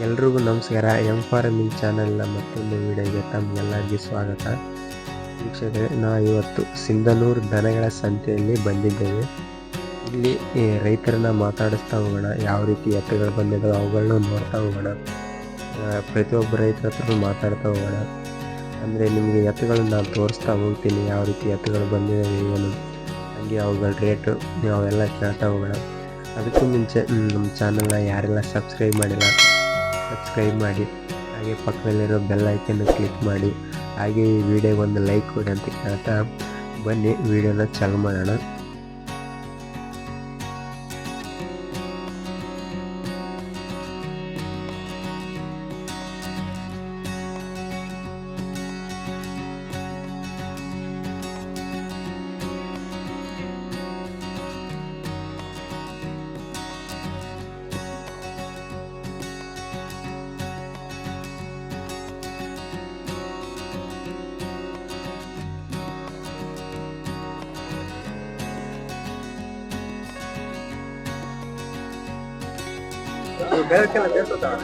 ಎಲ್ರಿಗೂ ನಮಸ್ಕಾರ. ಫಾರ್ಮಿಂಗ್ ಚಾನೆಲ್ನ ಮತ್ತೊಂದು ವಿಡಿಯೋಗೆ ತಮಗೆಲ್ಲರಿಗೂ ಸ್ವಾಗತ. ವೀಕ್ಷಕರೇ, ನಾವು ಇವತ್ತು ಸಿಂಧನೂರು ದನಗಳ ಸಂತೆಯಲ್ಲಿ ಬಂದಿದ್ದೇವೆ. ಇಲ್ಲಿ ರೈತರನ್ನ ಮಾತಾಡಿಸ್ತಾ ಹೋಗೋಣ, ಯಾವ ರೀತಿ ಎತ್ತುಗಳು ಬಂದಿದ್ದಾವೆ ಅವುಗಳನ್ನ ನೋಡ್ತಾ ಹೋಗೋಣ. ಪ್ರತಿಯೊಬ್ಬ ರೈತರ ಹತ್ರ ಮಾತಾಡ್ತಾ ಹೋಗೋಣ. ಅಂದರೆ ನಿಮಗೆ ಎತ್ತುಗಳನ್ನ ನಾನು ತೋರಿಸ್ತಾ ಹೋಗ್ತೀನಿ, ಯಾವ ರೀತಿ ಎತ್ತುಗಳು ಬಂದಿದ್ದಾವೆ ಏನು, ಹಾಗೆ ಅವುಗಳ ರೇಟು ಅವೆಲ್ಲ ಕೇಳ್ತಾ ಹೋಗೋಣ. ಅದಕ್ಕೂ ಮುಂಚೆ ನಮ್ಮ ಚಾನಲ್ನ ಯಾರೆಲ್ಲ ಸಬ್ಸ್ಕ್ರೈಬ್ ಮಾಡಿಲ್ಲ ಸಬ್ಸ್ಕ್ರೈಬ್ ಮಾಡಿ, ಹಾಗೆ ಪಕ್ಕದಲ್ಲಿರೋ ಬೆಲ್ ಐಕನ್ನು ಕ್ಲಿಕ್ ಮಾಡಿ, ಹಾಗೆ ಈ ವಿಡಿಯೋಗೆ ಒಂದು ಲೈಕ್ ಕೊಡಿ ಅಂತ ಕೇಳ್ತಾ ಬನ್ನಿ ವಿಡಿಯೋನ ಚಾಲು ಮಾಡೋಣ.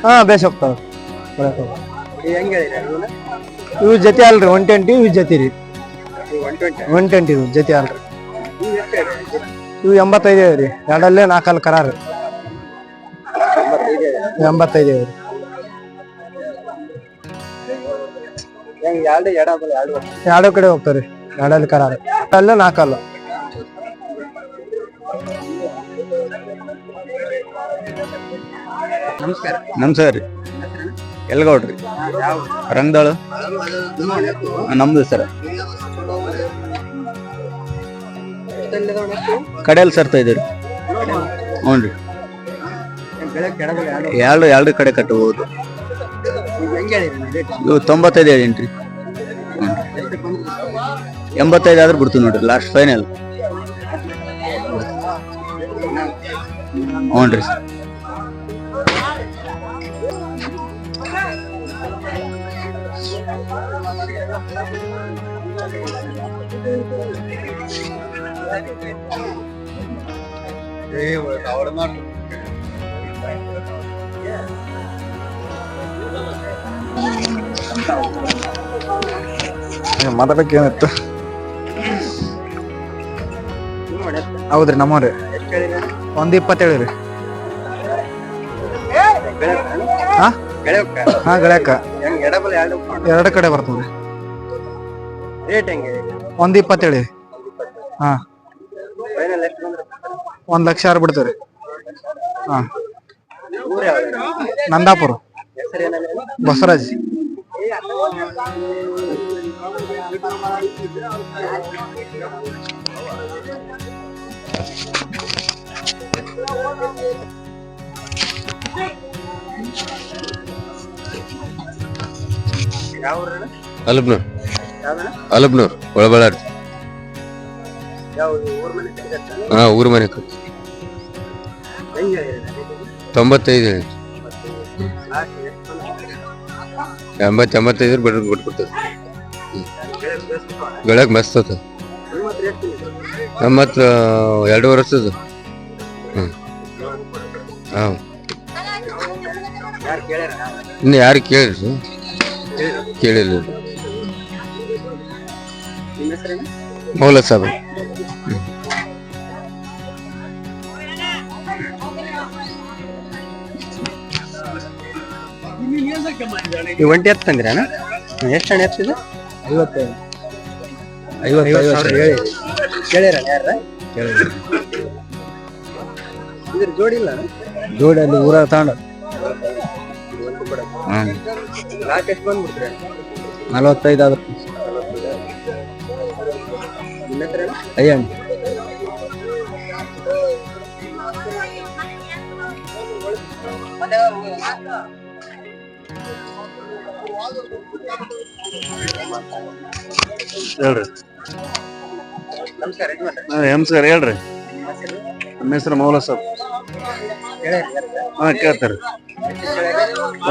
ಹಾ ಬೇಸ್ ಹೋಗ್ತಾವ. ಇವು ಜೊತೆ ಅಲ್ರಿ 120, ಇವು ಜೊತೆ ರೀ 120 ಇವು ಜೊತೆ ಅಲ್ರಿ. ಇವು 85 ರೀ, ಎರಡಲ್ಲೇ 4 ಕರಾರು 85 ರೀ. ಎರಡು ಕಡೆ ಹೋಗ್ತಾವ್ರಿ, ಎರಡಲ್ಲಿ ಕರಾರು, ಅಲ್ಲೇ 4. ನಮಸ್ಕಾರ ರೀ, ಎಲ್ಗೌಡ್ರಿ, ರಂಗದಾಳು ನಮ್ದು ಸರ್. ಕಡೆಯಲ್ಲಿ ಸರ್ತಾ ಇದ್ದೀರಿ. ಹ್ಞೂ ರೀ, ಎರಡು ಕಡೆ ಕಟ್ಟಬಹುದು. ಇವು 95 ಹೇಳೀನಿ. 85 ಆದ್ರೆ ಬಿಡ್ತೀವಿ ನೋಡ್ರಿ, ಲಾಸ್ಟ್ ಫೈನಲ್. ಹ್ಞೂ ರೀ. ಮಾತಾಡಕ್ಕೇನಿತ್ತು? ಹೌದ್ರಿ, ನಮ್ಮವ್ರಿ 127 ರೀ. ಹಾ ಗಳಕ್ಕ ಎರಡು ಕಡೆ ಬರ್ತದ್ರಿ. 127. ಹಾ 1,00,000 ಬಿಡ್ತೇವ್ರಿ. ಹಾ ನಂದಾಪುರ, ಬಸವರಾಜ್. ಅಲಬ್ನೂರ್ ಒಳಬಳ್ಳಾರಿ. ಹಾ, ಊರ್ ಮನೆ 95 85 ಬಿಟ್ಬಿಡ್ತದೆ. ಗಳಕ್ ಮಸ್ತ್ ಅದ. ನಮ್ಮತ್ 2 ವರ್ಷದ. ಇನ್ನು ಯಾರು ಕೇಳಿರಿ? ಕೇಳಿಲ್ಲ. ಮೌಲ ಸಾಬ್. ಈ ಒಂಟಿ ಎತ್ತು ತಂದಿರ? ಎಷ್ಟು ಹಣ ಎತ್ತಿದೆ? 55 ಕೇಳಿರ ಯಾರ? ಇದ್ರ ಜೋಡಿ ಇಲ್ಲ? ಜೋಡಿ ಅಲ್ಲಿ ಊರ ತಗೊಂಡ. ಲಾಸ್ಟ್ ಎಷ್ಟು ಬಂದ್ಬಿಡ್ತೀರ? 45 ಆದ್ರೆ ಅಯ್ಯಣ್ಣ. ಹೇಳ್ರಿ. ನಮಸ್ಕಾರ, ಹೇಳ್ರಿ. ನಮ್ಮ ಹೆಸರು ಮೌಲ ಸಾಬ್. ಹಾ, ಕೇಳ್ತಾರೆ.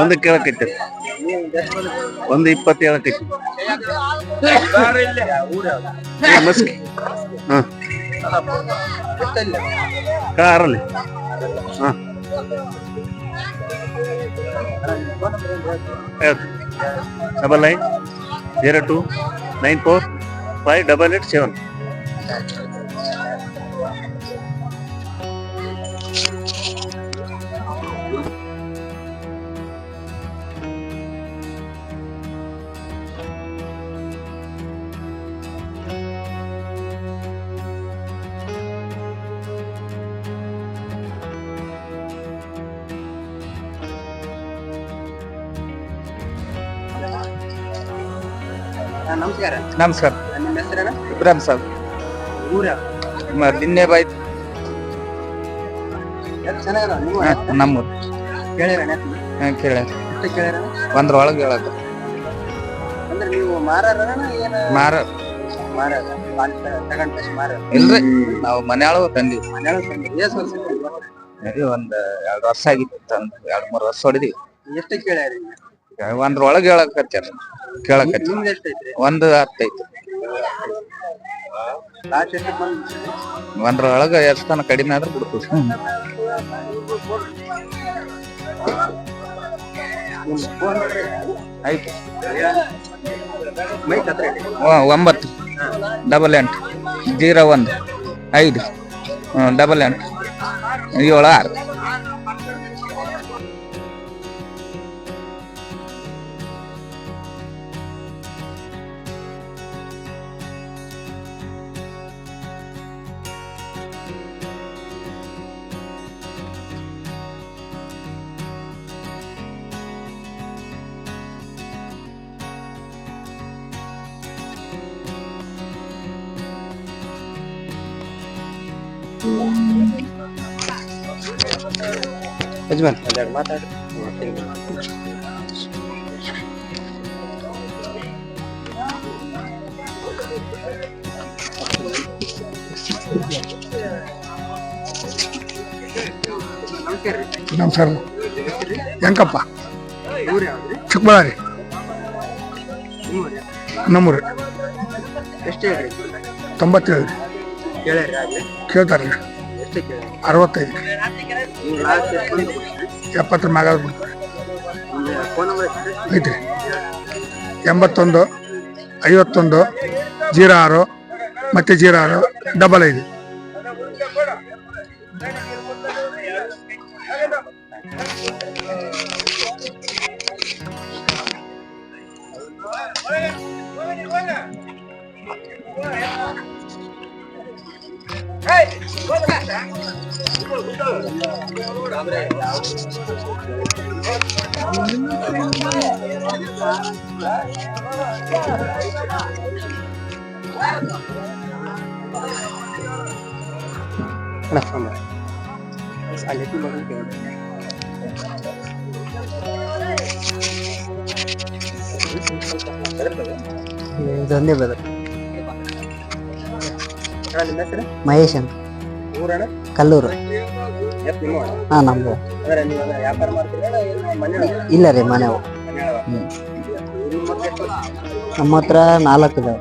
ಒಂದು ಕೇಳಕೈತಿ, 120 ಹೇಳಕೈತಿ. ಮಸ್ಕಿ. ಹಾ, ಕಾರಲ್ಲಿ. ಹಾ 9902945887. ನಮಸ್ಕಾರ. ನಮಸ್ಕಾರ. ನಿಮ್ಮ ಹೆಸರೇನ? ಇಬ್ರಾಹಿಂ ಸಾಬ್. ಊರ ನಿನ್ನೆ ಬಾಯ್ ಚೆನ್ನಾಗದ ನೀವು ನಮ್ಮೂರು ಕೇಳಿರ ಕೇಳ ಎಷ್ಟು ಕೇಳಿರ? ಒಂದ್ರೊಳಗೆ ಹೇಳಕ ಅಂದ್ರೆ ನೀವು ಮಾರಾರನ ಏನ? ಮಾರ ಮಾರಾರ ತಗೊಂಡ್ ಮಾರಾರ ಇಲ್ರಿ, ನಾವು ಮನೆಯೊಳಗ ತಂದಿವಿ. ಮನೆಯೊಳಗ ತಂದ್ರಿ? ಎಷ್ಟು ವರ್ಷ ಒಂದ್ 2 ವರ್ಷ ಆಗಿತ್ತು ತಂದ್ 2-3 ವರ್ಷ ಹೊಡಿದಿವಿ. ಎಷ್ಟು ಕೇಳ್ಯಾರಿ? ಒಂದ್ರೊಳಗೆ ಹೇಳಕತ್ತಾರ. ಕೇಳಕತ್ತಿ ನಿಮ್ದು ಎಷ್ಟು ಐತ್ರಿ? 1-10 ಐತಿ. ಲಾಸ್ಟ್ ಎಷ್ಟು ಬಂದ್? ಒಂದ್ರೊಳಗ ಎಷ್ಟು ತನ ಕಡಿಮೆ ಆದ್ರೆ ಬಿಡ್ತೀವಿ. ಆಯ್ತು. 98801 ಯಜಮಾನ್ ಒಂದೆರಡು ಮಾತಾಡಿ. ನಮಸ್ಕಾರ. ಹೆಂಕಪ್ಪ, ಊರು ಯಾವ್ದ್ರಿ? ಚಿಕ್ಕಬಳ್ಳಾರಿ, ನಿಮ್ಮೂರಿ? ನಮ್ಮೂರು. ಎಷ್ಟು ಹೇಳ್ರಿ? 97 ಕೇಳ್ಯಾರಿ ಆಗ್ಲಿ? ಕೇಳ್ತಾರ್ರಿ. ಎಷ್ಟು ಕೇಳ್ಯಾರಿ? 65 ನೀವು ಲಾಸ್ಟ್ ಎಷ್ಟು ಬಂದು? 70 ಮ್ಯಾಗ ಬಿಡ್ತಾರೆ ನಿಮ್ಮ ಫೋನ್ ನಂಬರ್ ಎಷ್ಟು? ಐತ್ರಿ. 81 51 06 ಮತ್ತೆ 06 55. ಧನ್ಯ ಬ್ರದರ್. ನಿಮ್ಮ ಹೆಸರು? ಮಹೇಶ್ ಅಂತ, ಊರಣ? ಕಲ್ಲೂರು. ಎಷ್ಟು ನಿಮ್ಮ ಅಣ್ಣ? ಹಾ, ನಮ್ದು. ಅಂದ್ರೆ ನೀವು ಅಂದ್ರೆ ವ್ಯಾಪಾರ ಮಾಡ್ತೀರಾ ಏನು ಮನೆ? ಇಲ್ಲ ರೀ, ಮನೆವು. ನಿಮ್ಮ ಮಕ್ಳು ಎಷ್ಟು? ನಮ್ಮ ಹತ್ರ 4 ಇದಾವೆ.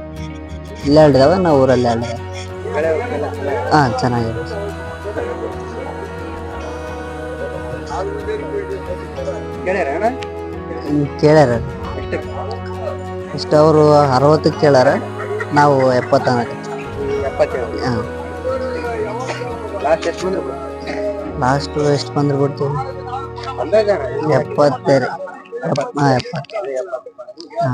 ಇಲ್ಲೇ 2 ಇದಾವೆ, ನಾವು ಊರಲ್ಲಿ 2 ಇದಾವೆ. ಬೆಳೆ ಹೋಗ್ತಿಲ್ಲ? ಹಾ, ಚೆನ್ನಾಗಿದೆ. ಕೇಳ್ಯಾರ ಅಣ್ಣ? ಕೇಳ್ಯಾರ. ಎಷ್ಟು? ಇಷ್ಟು ಅವರು 60ಕ್ಕೆ ಕೇಳ್ಯಾರ, ನಾವು 70. 77. ಹಾ, ಲಾಸ್ಟ್ ಎಷ್ಟು ಬಂದ್ರು? ಲಾಸ್ಟ್ ಎಷ್ಟು ಬಂದ್ರೆ ಬಿಡ್ತೀವಿ? ಅಂದಾಜ ಅಣ್ಣ? 70 ರೀ. ಹಾ, 70. ಹಾ.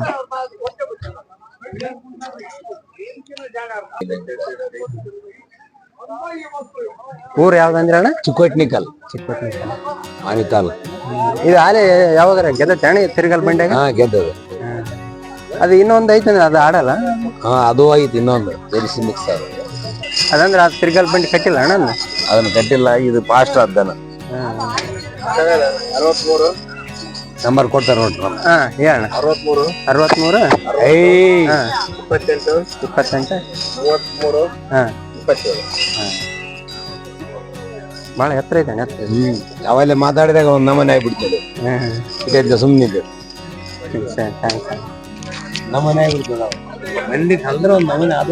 ಊರು ಯಾವ್ದಂದ್ರೆ ಅಣ್ಣ? ಚಿಕ್ಕೋಟ್ನಿಕಲ್ ಚಿಕ್ಕಪಟ್ಟಣ. ಮಾನಿತಾಲ್. ಇದು ಆಲೆ ಯಾವಾಗ ಗೆದ್ದ ಅಣ್ಣ ತಿರ್ಗಲ್ ಬಂಡ್ಯಾಗ? ಹಾ, ಗೆದ್ದದ. ಅದು ಇನ್ನೊಂದು ಐತಂದ್ರೆ ಅದು ಆಡಲ್ಲ? ಹಾ, ಅದು ಐತಿ ಇನ್ನೊಂದು ಜೆರ್ಸಿ ಮಿಕ್ಸ್ ಅದು. ಅದಂದ್ರೆ ಅದು ತಿರ್ಗಲ್ ಬಂಡಿ ಕಟ್ಟಿಲ್ಲ ಅಣ್ಣ? ಅದನ್ನ ಕಟ್ಟಿಲ್ಲ, ಇದು ಫಾಸ್ಟ್ ಅದನ್ನ 63 ನಂಬರ್ ಕೊಡ್ತಾರ ನೋಡ್ರಿ ನಮ್ಗೆ. ಹಾ, ಹೇಳಣ್ಣ. 63 28 33 27. ಭಾಳ ಎತ್ತರ ಐತೆ ಅಣ್ಣ. ಅವೆಲ್ಲ ಮಾತಾಡಿದಾಗ ಒಂದ್ ನಮನೆ ಆಗ್ಬಿಡ್ತದೆ. ಇಟ್ಟಿದ್ದ ಸುಮ್ಮನಿದ್ದು ಥ್ಯಾಂಕ್ಸ್. ನಮನೆ ಆಗ್ಬಿಡ್ತದೆ. ನಾವು ಮಂದಿ ಕಲ್ದ್ರೆ ಒಂದ್ ನಮನೆ ಆದ